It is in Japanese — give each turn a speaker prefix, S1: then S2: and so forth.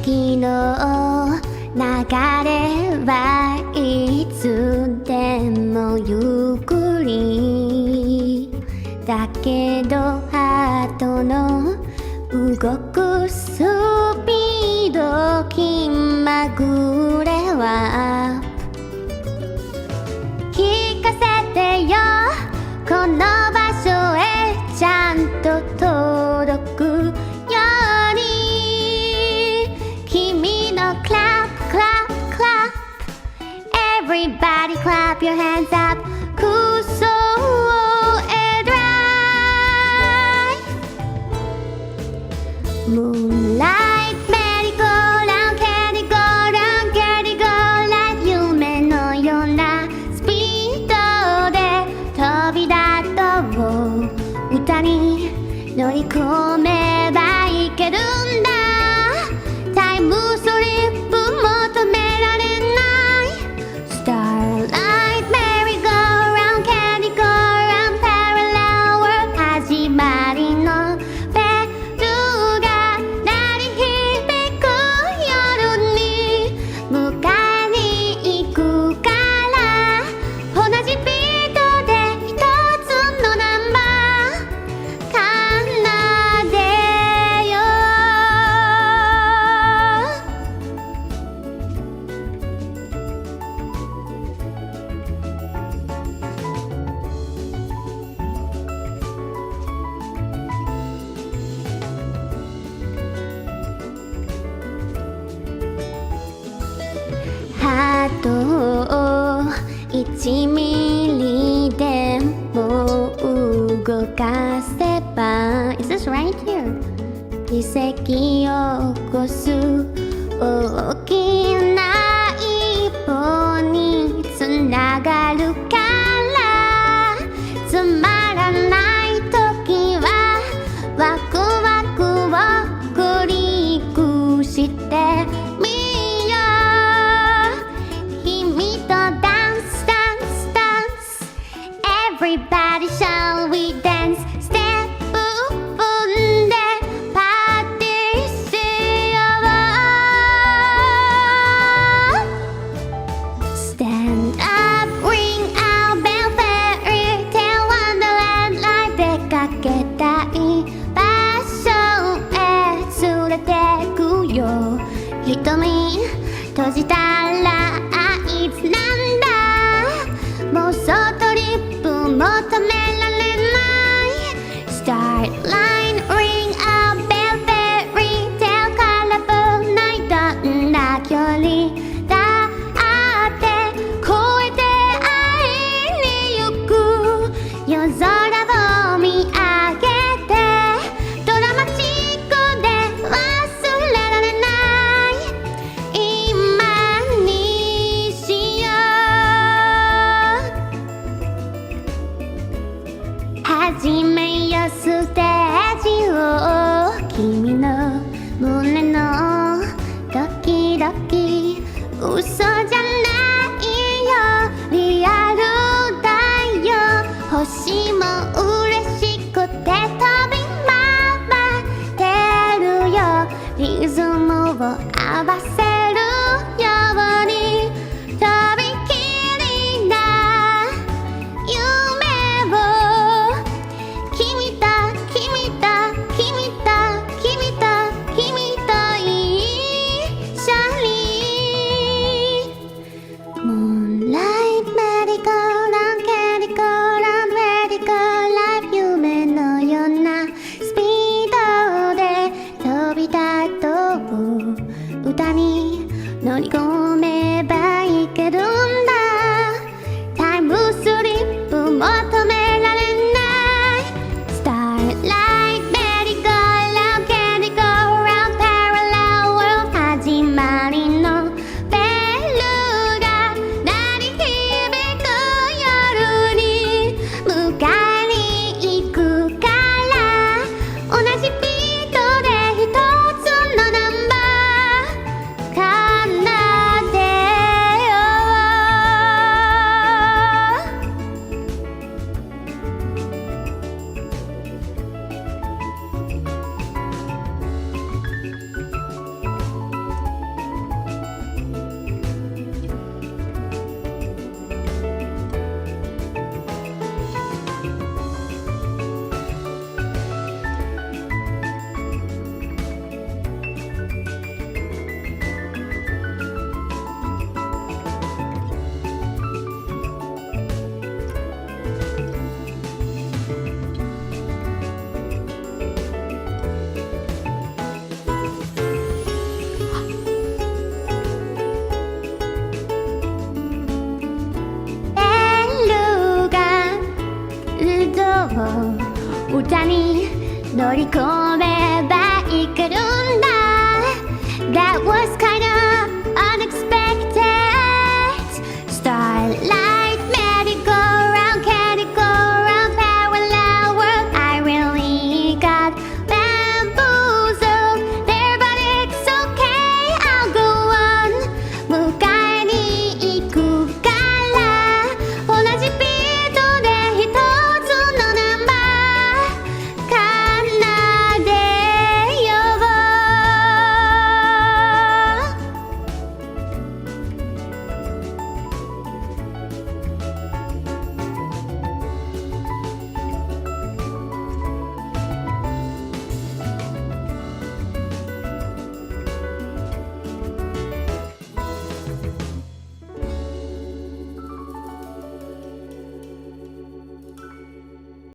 S1: 時の流れはいつでもゆっくりだけどハートの動くスピード気まぐれは聞かせてよこの場所へちゃんと届くように君の clap clap clap everybody clap your hands up cool soul and dry moonlight merry-go-round carry go round carry go round 夢のようなスピードで飛び立とう歌に乗り込めばいけるんだタイムスリップ求められない Starlight merry-go-round carry go round parallel world 始まりのベルが鳴り響く夜に迎えに行くから同じビートで一つのナンバー奏でよハートを1ミリでも動かせば Is this right here? 奇跡を起こす大きな一歩につながるからつまらない時はワクワクを繰り越してみよう君とダンスダンスダンス Everybody shall we dance ステップ踏んでパーティーしよう Stand up ring out bell fairy tale wonderland ライ出かけたい場所へ連れてくよ瞳閉じたらいつなんだ妄想トリップ求められない Start line ring out bell fairy tale colorful night どんな距離だって越えて会いに行く夜空を見上げてドラマチックで忘れられない今にしよう始めよステージを君の胸のドキドキ嘘じゃないよリアルだよ星も嬉しくて飛び回ってるよリズムを合わせるようにとびきりな夢を君と君と君と君と君と一緒に Moonlight merry-go-round carry-go-round merry-go-round 夢のようなスピードで飛び立とう歌に乗り込めばいけるんだタイムスリップ求められない Starlight merry-go-round carry-go-round parallel world 始まりのベルが鳴り響く夜に迎えに行くから同じビートで一つのナンバー奏歌に乗り込めばいける